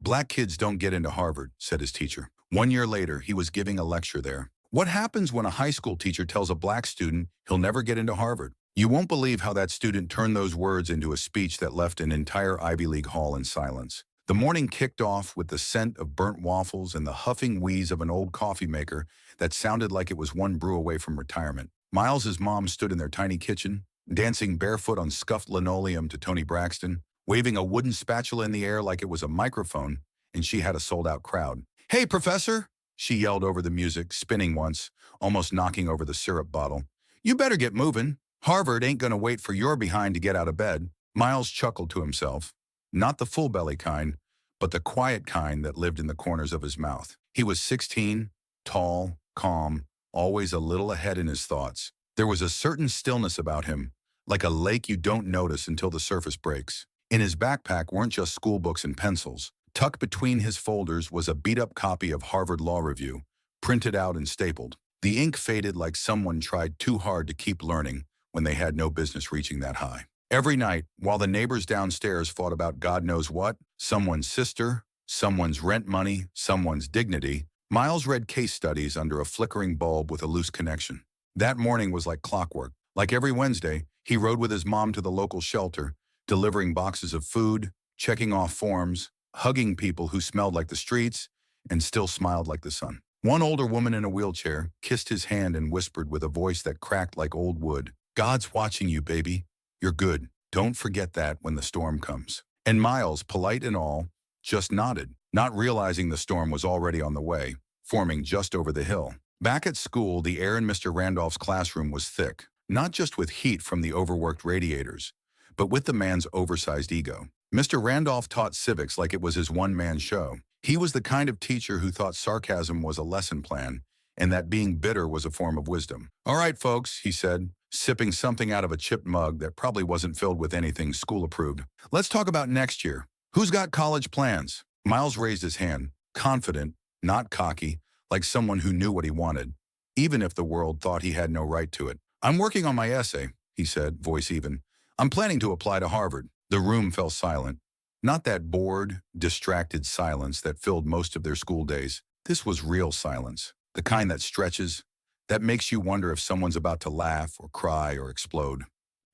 Black kids don't get into Harvard, said his teacher. 1 year later, he was giving a lecture there. What happens when a high school teacher tells a black student he'll never get into Harvard? You won't believe how that student turned those words into a speech that left an entire Ivy League hall in silence. The morning kicked off with the scent of burnt waffles and the huffing wheeze of an old coffee maker that sounded like it was one brew away from retirement. Miles's mom stood in their tiny kitchen, dancing barefoot on scuffed linoleum to Toni Braxton, waving a wooden spatula in the air like it was a microphone, and she had a sold-out crowd. "Hey, Professor!" she yelled over the music, spinning once, almost knocking over the syrup bottle. "You better get moving. Harvard ain't gonna wait for your behind to get out of bed." Miles chuckled to himself. Not the full belly kind, but the quiet kind that lived in the corners of his mouth. He was 16, tall, calm, always a little ahead in his thoughts. There was a certain stillness about him, like a lake you don't notice until the surface breaks. In his backpack weren't just school books and pencils. Tucked between his folders was a beat-up copy of Harvard Law Review, printed out and stapled. The ink faded like someone tried too hard to keep learning when they had no business reaching that high. Every night, while the neighbors downstairs fought about God knows what, someone's sister, someone's rent money, someone's dignity, Miles read case studies under a flickering bulb with a loose connection. That morning was like clockwork. Like every Wednesday, he rode with his mom to the local shelter, delivering boxes of food, checking off forms, hugging people who smelled like the streets and still smiled like the sun. One older woman in a wheelchair kissed his hand and whispered with a voice that cracked like old wood, "God's watching you, baby. You're good. Don't forget that when the storm comes." And Miles, polite and all, just nodded, not realizing the storm was already on the way, forming just over the hill. Back at school, the air in Mr. Randolph's classroom was thick, not just with heat from the overworked radiators, but with the man's oversized ego. Mr. Randolph taught civics like it was his one-man show. He was the kind of teacher who thought sarcasm was a lesson plan and that being bitter was a form of wisdom. "All right, folks," he said, sipping something out of a chipped mug that probably wasn't filled with anything school-approved. "Let's talk about next year. Who's got college plans?" Miles raised his hand, confident, not cocky, like someone who knew what he wanted, even if the world thought he had no right to it. "I'm working on my essay," he said, voice even. "I'm planning to apply to Harvard." The room fell silent. Not that bored, distracted silence that filled most of their school days. This was real silence, the kind that stretches, that makes you wonder if someone's about to laugh or cry or explode.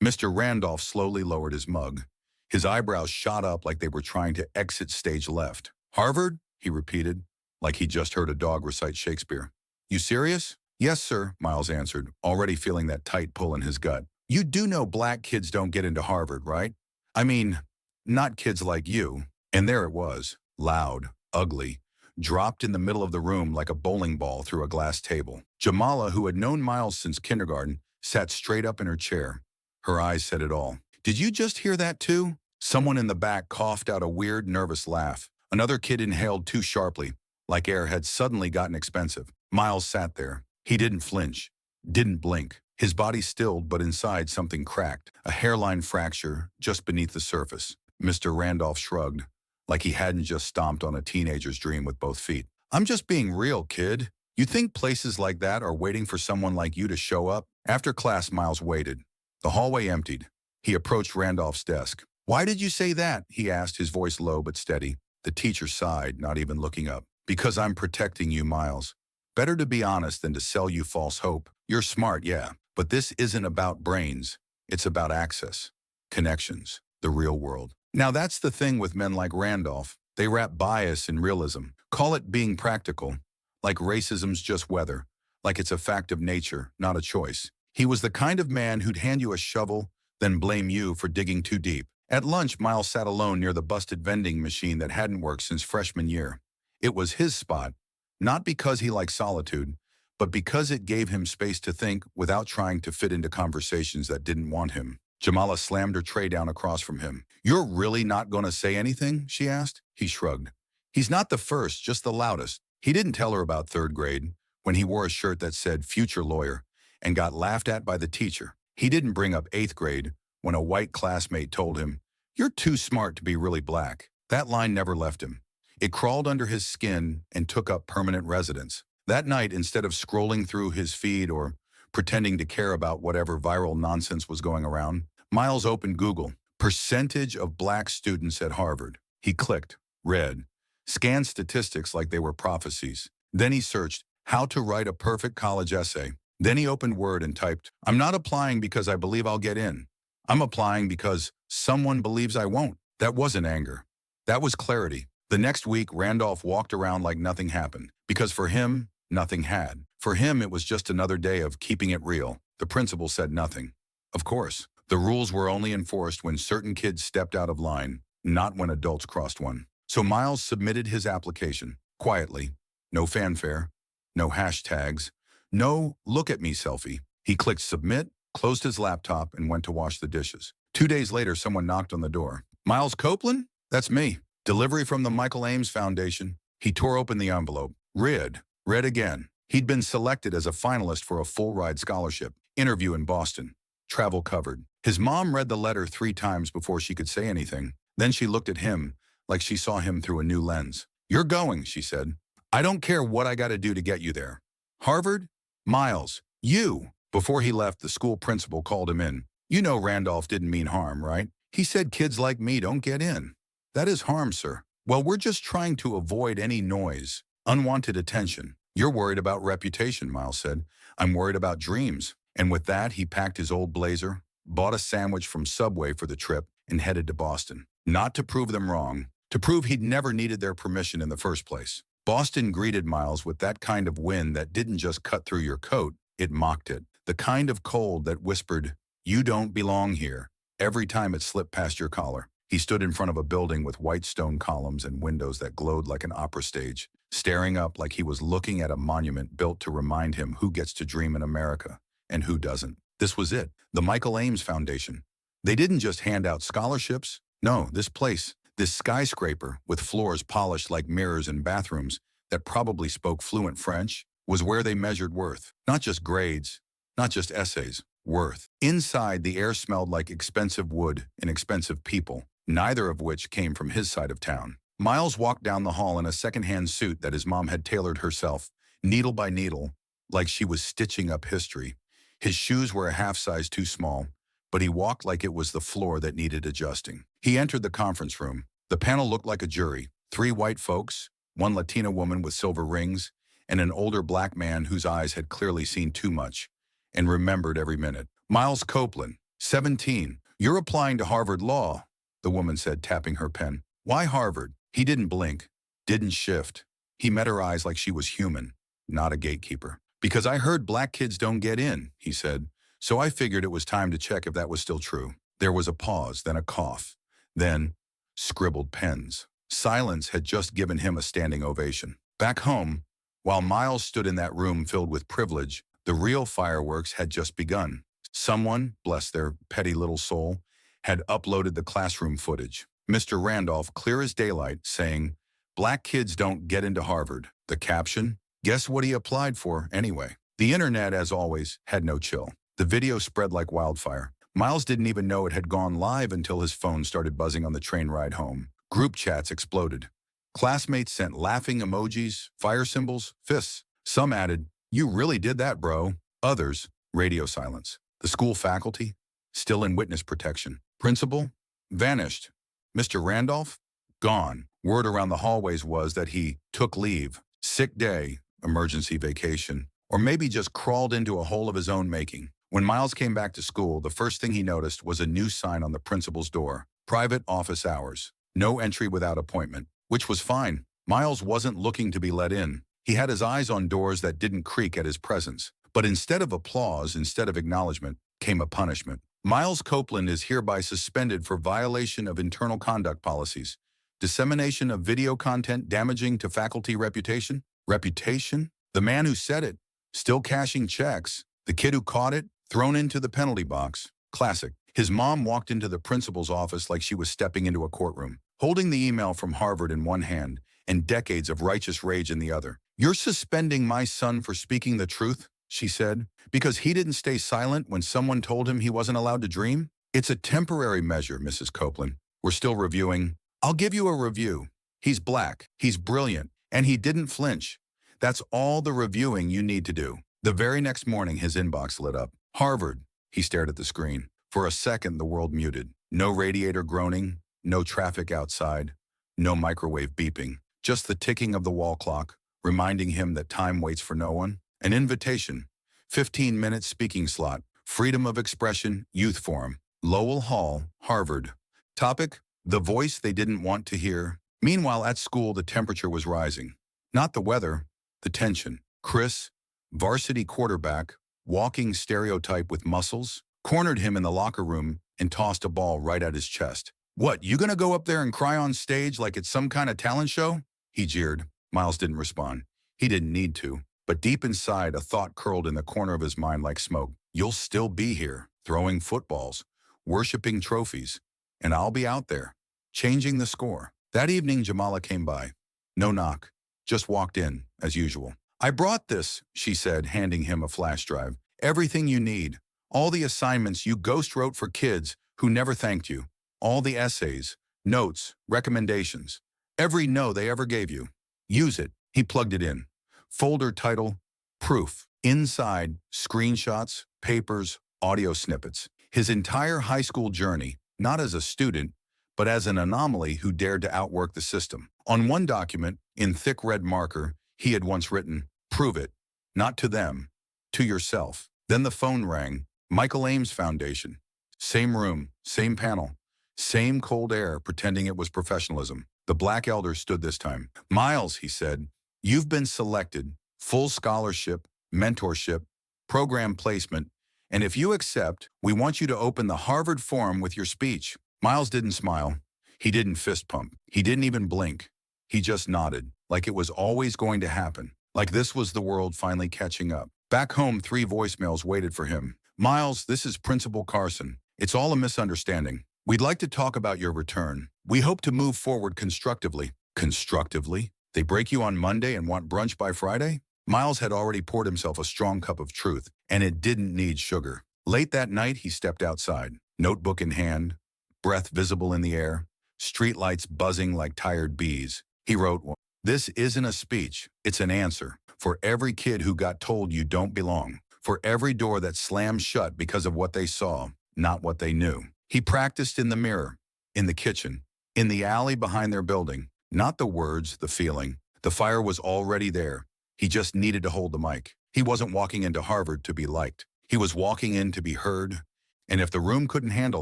Mr. Randolph slowly lowered his mug. His eyebrows shot up like they were trying to exit stage left. "Harvard?" he repeated, like he just heard a dog recite Shakespeare. "You serious?" "Yes, sir," Miles answered, already feeling that tight pull in his gut. "You do know black kids don't get into Harvard, right? I mean, not kids like you." And there it was, loud, ugly, dropped in the middle of the room like a bowling ball through a glass table. Jamala, who had known Miles since kindergarten, sat straight up in her chair. Her eyes said it all. "Did you just hear that too?" Someone in the back coughed out a weird, nervous laugh. Another kid inhaled too sharply, like air had suddenly gotten expensive. Miles sat there. He didn't flinch, didn't blink. His body stilled, but inside something cracked, a hairline fracture just beneath the surface. Mr. Randolph shrugged, like he hadn't just stomped on a teenager's dream with both feet. "I'm just being real, kid. You think places like that are waiting for someone like you to show up?" After class, Miles waited. The hallway emptied. He approached Randolph's desk. "Why did you say that?" he asked, his voice low but steady. The teacher sighed, not even looking up. "Because I'm protecting you, Miles. Better to be honest than to sell you false hope. You're smart, yeah, but this isn't about brains. It's about access, connections, the real world." Now that's the thing with men like Randolph. They wrap bias in realism. Call it being practical, like racism's just weather, like it's a fact of nature, not a choice. He was the kind of man who'd hand you a shovel, then blame you for digging too deep. At lunch, Miles sat alone near the busted vending machine that hadn't worked since freshman year. It was his spot, not because he liked solitude, but because it gave him space to think without trying to fit into conversations that didn't want him. Jamala slammed her tray down across from him. "You're really not going to say anything?" she asked. He shrugged. "He's not the first, just the loudest." He didn't tell her about third grade, when he wore a shirt that said future lawyer and got laughed at by the teacher. He didn't bring up 8th grade, when a white classmate told him, "You're too smart to be really black." That line never left him. It crawled under his skin and took up permanent residence. That night, instead of scrolling through his feed or pretending to care about whatever viral nonsense was going around, Miles opened Google. Percentage of black students at Harvard. He clicked, read, scanned statistics like they were prophecies. Then he searched how to write a perfect college essay. Then he opened Word and typed, "I'm not applying because I believe I'll get in. I'm applying because someone believes I won't." That wasn't anger. That was clarity. The next week, Randolph walked around like nothing happened, because for him, nothing had. For him, it was just another day of keeping it real. The principal said nothing. Of course, the rules were only enforced when certain kids stepped out of line, not when adults crossed one. So Miles submitted his application, quietly. No fanfare, no hashtags, no "look at me" selfie. He clicked submit, closed his laptop, and went to wash the dishes. 2 days later, someone knocked on the door. "Miles Copeland? That's me. Delivery from the Michael Ames Foundation." He tore open the envelope. Read again. He'd been selected as a finalist for a full-ride scholarship. Interview in Boston. Travel covered. His mom read the letter 3 times before she could say anything. Then she looked at him like she saw him through a new lens. "You're going," she said. "I don't care what I got to do to get you there." Harvard? Miles, you. Before he left, the school principal called him in. "You know Randolph didn't mean harm, right? He said kids like me don't get in." "That is harm, sir." "Well, we're just trying to avoid any noise, unwanted attention." "You're worried about reputation," Miles said. "I'm worried about dreams." And with that, he packed his old blazer, bought a sandwich from Subway for the trip, and headed to Boston. Not to prove them wrong, to prove he'd never needed their permission in the first place. Boston greeted Miles with that kind of wind that didn't just cut through your coat, it mocked it. The kind of cold that whispered, "You don't belong here," every time it slipped past your collar. He stood in front of a building with white stone columns and windows that glowed like an opera stage, staring up like he was looking at a monument built to remind him who gets to dream in America and who doesn't. This was it, the Michael Ames Foundation. They didn't just hand out scholarships. No, this place, this skyscraper with floors polished like mirrors and bathrooms that probably spoke fluent French, was where they measured worth. Not just grades, not just essays, worth. Inside, the air smelled like expensive wood and expensive people, neither of which came from his side of town. Miles walked down the hall in a second-hand suit that his mom had tailored herself, needle by needle, like she was stitching up history. His shoes were a half size too small, but he walked like it was the floor that needed adjusting. He entered the conference room. The panel looked like a jury. 3 white folks, 1 Latina woman with silver rings, and an older black man whose eyes had clearly seen too much and remembered every minute. "Miles Copeland, 17. You're applying to Harvard Law," the woman said, tapping her pen. "Why Harvard?" He didn't blink, didn't shift. He met her eyes like she was human, not a gatekeeper. "Because I heard black kids don't get in," he said. "So I figured it was time to check if that was still true." There was a pause, then a cough, then scribbled pens. Silence had just given him a standing ovation. Back home, while Miles stood in that room filled with privilege, the real fireworks had just begun. Someone, bless their petty little soul, had uploaded the classroom footage. Mr. Randolph, clear as daylight, saying, "Black kids don't get into Harvard." The caption? Guess what he applied for anyway? The internet, as always, had no chill. The video spread like wildfire. Miles didn't even know it had gone live until his phone started buzzing on the train ride home. Group chats exploded. Classmates sent laughing emojis, fire symbols, fists. Some added, "You really did that, bro." Others, radio silence. The school faculty, still in witness protection. Principal, vanished. Mr. Randolph, gone. Word around the hallways was that he took leave, sick day, emergency vacation, or maybe just crawled into a hole of his own making. When Miles came back to school, the first thing he noticed was a new sign on the principal's door. Private office hours. No entry without appointment. Which was fine. Miles wasn't looking to be let in. He had his eyes on doors that didn't creak at his presence. But instead of applause, instead of acknowledgement, came a punishment. Miles Copeland is hereby suspended for violation of internal conduct policies. Dissemination of video content damaging to faculty reputation? Reputation? The man who said it, still cashing checks. The kid who caught it, thrown into the penalty box. Classic. His mom walked into the principal's office like she was stepping into a courtroom, holding the email from Harvard in one hand and decades of righteous rage in the other. "You're suspending my son for speaking the truth," she said, "because he didn't stay silent when someone told him he wasn't allowed to dream? It's a temporary measure, Mrs. Copeland. We're still reviewing." "I'll give you a review. He's black, he's brilliant, and he didn't flinch. That's all the reviewing you need to do." The very next morning, his inbox lit up. Harvard. He stared at the screen. For a second, the world muted. No radiator groaning, no traffic outside, no microwave beeping. Just the ticking of the wall clock, reminding him that time waits for no one. An invitation. 15-minute speaking slot. Freedom of expression, youth forum. Lowell Hall, Harvard. Topic: the voice they didn't want to hear. Meanwhile, at school, the temperature was rising. Not the weather, the tension. Chris, varsity quarterback, walking stereotype with muscles, cornered him in the locker room and tossed a ball right at his chest. "What, you gonna go up there and cry on stage like it's some kind of talent show?" He jeered. Miles didn't respond. He didn't need to. But deep inside, a thought curled in the corner of his mind like smoke. You'll still be here, throwing footballs, worshiping trophies, and I'll be out there, changing the score. That evening, Jamala came by. No knock, just walked in, as usual. "I brought this," she said, handing him a flash drive. "Everything you need. All the assignments you ghost wrote for kids who never thanked you. All the essays, notes, recommendations. Every no they ever gave you. Use it." He plugged it in. Folder title, Proof. Inside, screenshots, papers, audio snippets. His entire high school journey, not as a student, but as an anomaly who dared to outwork the system. On one document, in thick red marker, he had once written, "Prove it. Not to them. To yourself." Then the phone rang. Michael Ames Foundation. Same room, same panel, same cold air, pretending it was professionalism. The black elder stood this time. "Miles," he said, "you've been selected. Full scholarship, mentorship, program placement, and if you accept, we want you to open the Harvard Forum with your speech." Miles didn't smile. He didn't fist pump. He didn't even blink. He just nodded, like it was always going to happen, like this was the world finally catching up. Back home, 3 voicemails waited for him. "Miles, this is Principal Carson. It's all a misunderstanding. We'd like to talk about your return. We hope to move forward constructively." Constructively? They break you on Monday and want brunch by Friday? Miles had already poured himself a strong cup of truth, and it didn't need sugar. Late that night, he stepped outside, notebook in hand, breath visible in the air, streetlights buzzing like tired bees. He wrote, "This isn't a speech, it's an answer. For every kid who got told you don't belong. For every door that slammed shut because of what they saw, not what they knew." He practiced in the mirror, in the kitchen, in the alley behind their building. Not the words, the feeling. The fire was already there. He just needed to hold the mic. He wasn't walking into Harvard to be liked. He was walking in to be heard. And if the room couldn't handle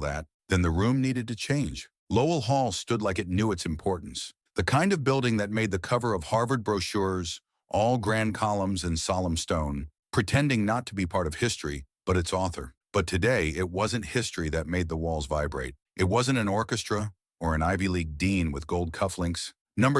that, then the room needed to change. Lowell Hall stood like it knew its importance. The kind of building that made the cover of Harvard brochures, all grand columns and solemn stone, pretending not to be part of history, but its author. But today, it wasn't history that made the walls vibrate. It wasn't an orchestra or an Ivy League dean with gold cufflinks.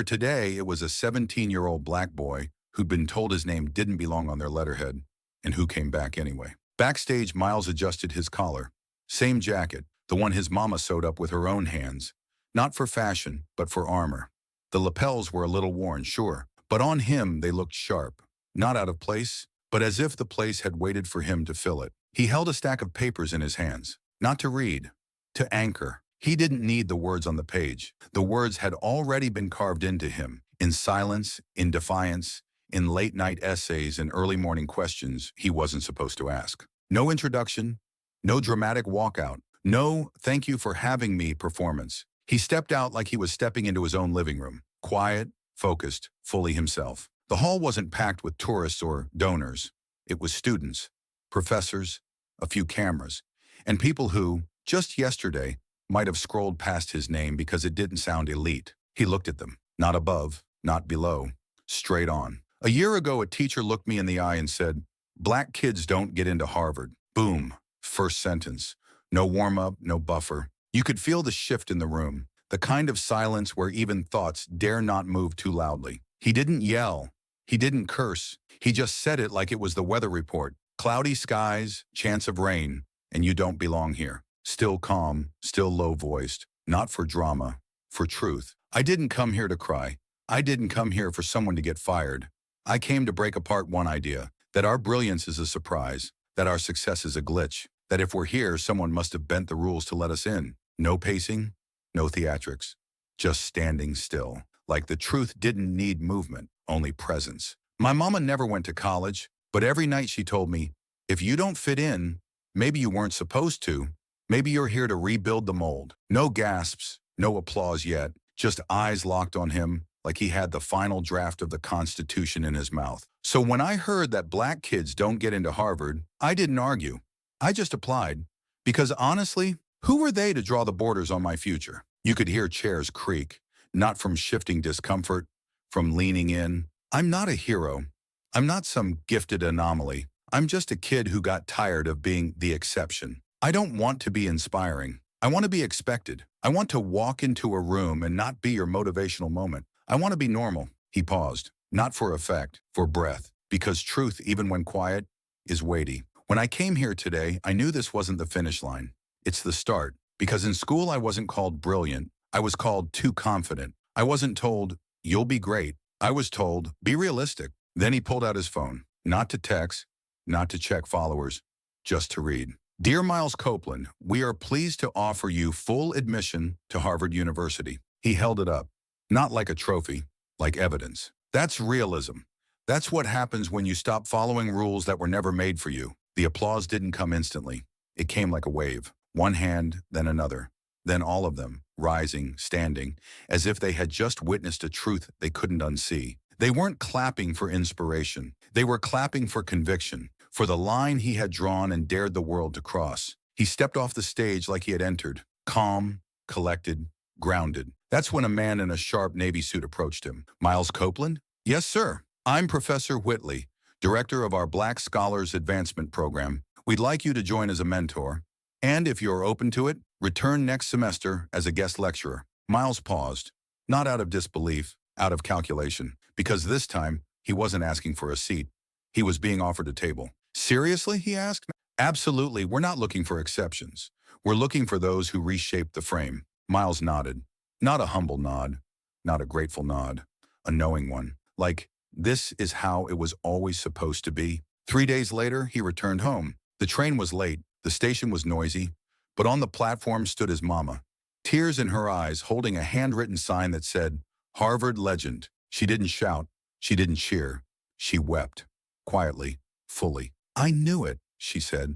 Today, it was a 17-year-old black boy who'd been told his name didn't belong on their letterhead, and who came back anyway. Backstage, Miles adjusted his collar. Same jacket, the one his mama sewed up with her own hands. Not for fashion, but for armor. The lapels were a little worn, sure, but on him they looked sharp. Not out of place, but as if the place had waited for him to fill it. He held a stack of papers in his hands, not to read, to anchor. He didn't need the words on the page. The words had already been carved into him, in silence, in defiance, in late-night essays and early morning questions he wasn't supposed to ask. No introduction, no dramatic walkout, no "thank you for having me" performance. He stepped out like he was stepping into his own living room, quiet, focused, fully himself. The hall wasn't packed with tourists or donors. It was students, professors, a few cameras, and people who, just yesterday, might have scrolled past his name because it didn't sound elite. He looked at them, not above, not below, straight on. A year ago, a teacher looked me in the eye and said, "Black kids don't get into Harvard." Boom, first sentence. No warm-up, no buffer. You could feel the shift in the room, the kind of silence where even thoughts dare not move too loudly. He didn't yell. He didn't curse. He just said it like it was the weather report. Cloudy skies, chance of rain, and you don't belong here. Still calm, still low-voiced. Not for drama, for truth. "I didn't come here to cry. I didn't come here for someone to get fired. I came to break apart one idea, that our brilliance is a surprise, that our success is a glitch, that if we're here, someone must have bent the rules to let us in. No pacing, no theatrics, just standing still. Like the truth didn't need movement, only presence. My mama never went to college, but every night she told me, if you don't fit in, maybe you weren't supposed to. Maybe you're here to rebuild the mold." No gasps, no applause yet, just eyes locked on him, like he had the final draft of the Constitution in his mouth. So when I heard that black kids don't get into Harvard, I didn't argue. I just applied. Because honestly, who were they to draw the borders on my future? You could hear chairs creak, not from shifting discomfort, from leaning in. I'm not a hero. I'm not some gifted anomaly. I'm just a kid who got tired of being the exception. I don't want to be inspiring. I want to be expected. I want to walk into a room and not be your motivational moment. I want to be normal. He paused, not for effect, for breath, because truth, even when quiet, is weighty. When I came here today, I knew this wasn't the finish line. It's the start. Because in school, I wasn't called brilliant. I was called too confident. I wasn't told, you'll be great. I was told, be realistic. Then he pulled out his phone, not to text, not to check followers, just to read. Dear Miles Copeland, we are pleased to offer you full admission to Harvard University. He held it up, not like a trophy, like evidence. That's realism. That's what happens when you stop following rules that were never made for you. The applause didn't come instantly. It came like a wave. One hand, then another, then all of them, rising, standing, as if they had just witnessed a truth they couldn't unsee. They weren't clapping for inspiration. They were clapping for conviction, for the line he had drawn and dared the world to cross. He stepped off the stage like he had entered, calm, collected, grounded. That's when a man in a sharp Navy suit approached him. Miles Copeland? Yes, sir. I'm Professor Whitley, director of our Black Scholars Advancement Program. We'd like you to join as a mentor. And if you're open to it, return next semester as a guest lecturer. Miles paused, not out of disbelief, out of calculation, because this time he wasn't asking for a seat. He was being offered a table. Seriously, he asked? Absolutely, we're not looking for exceptions. We're looking for those who reshape the frame. Miles nodded. Not a humble nod, not a grateful nod, a knowing one. Like, this is how it was always supposed to be. 3 days later, he returned home. The train was late. The station was noisy, but on the platform stood his mama, tears in her eyes, holding a handwritten sign that said, Harvard Legend. She didn't shout. She didn't cheer. She wept, quietly, fully. I knew it, she said.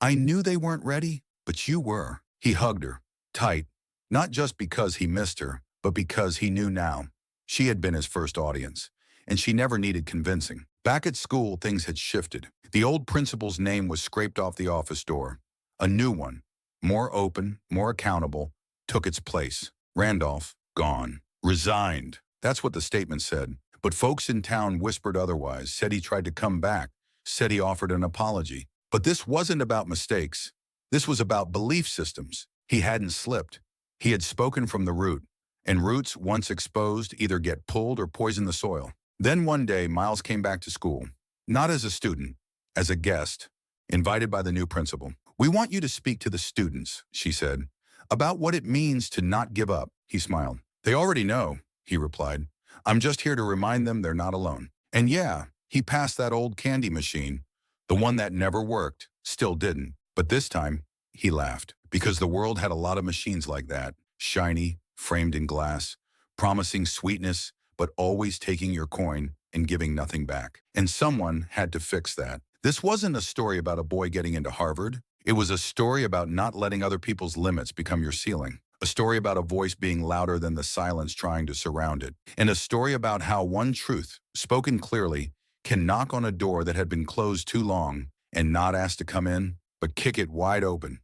I knew they weren't ready, but you were. He hugged her, tight, not just because he missed her, but because he knew now. She had been his first audience, and she never needed convincing. Back at school, things had shifted. The old principal's name was scraped off the office door. A new one, more open, more accountable, took its place. Randolph, gone. Resigned. That's what the statement said. But folks in town whispered otherwise, said he tried to come back, said he offered an apology. But this wasn't about mistakes. This was about belief systems. He hadn't slipped. He had spoken from the root, and roots, once exposed, either get pulled or poison the soil. Then one day, Miles came back to school, not as a student, as a guest, invited by the new principal. We want you to speak to the students, she said, about what it means to not give up. He smiled. They already know, he replied. I'm just here to remind them they're not alone. And yeah, he passed that old candy machine, the one that never worked, still didn't. But this time, he laughed, because the world had a lot of machines like that, shiny, framed in glass, promising sweetness, but always taking your coin and giving nothing back. And someone had to fix that. This wasn't a story about a boy getting into Harvard. It was a story about not letting other people's limits become your ceiling. A story about a voice being louder than the silence trying to surround it. And a story about how one truth, spoken clearly, can knock on a door that had been closed too long and not ask to come in, but kick it wide open.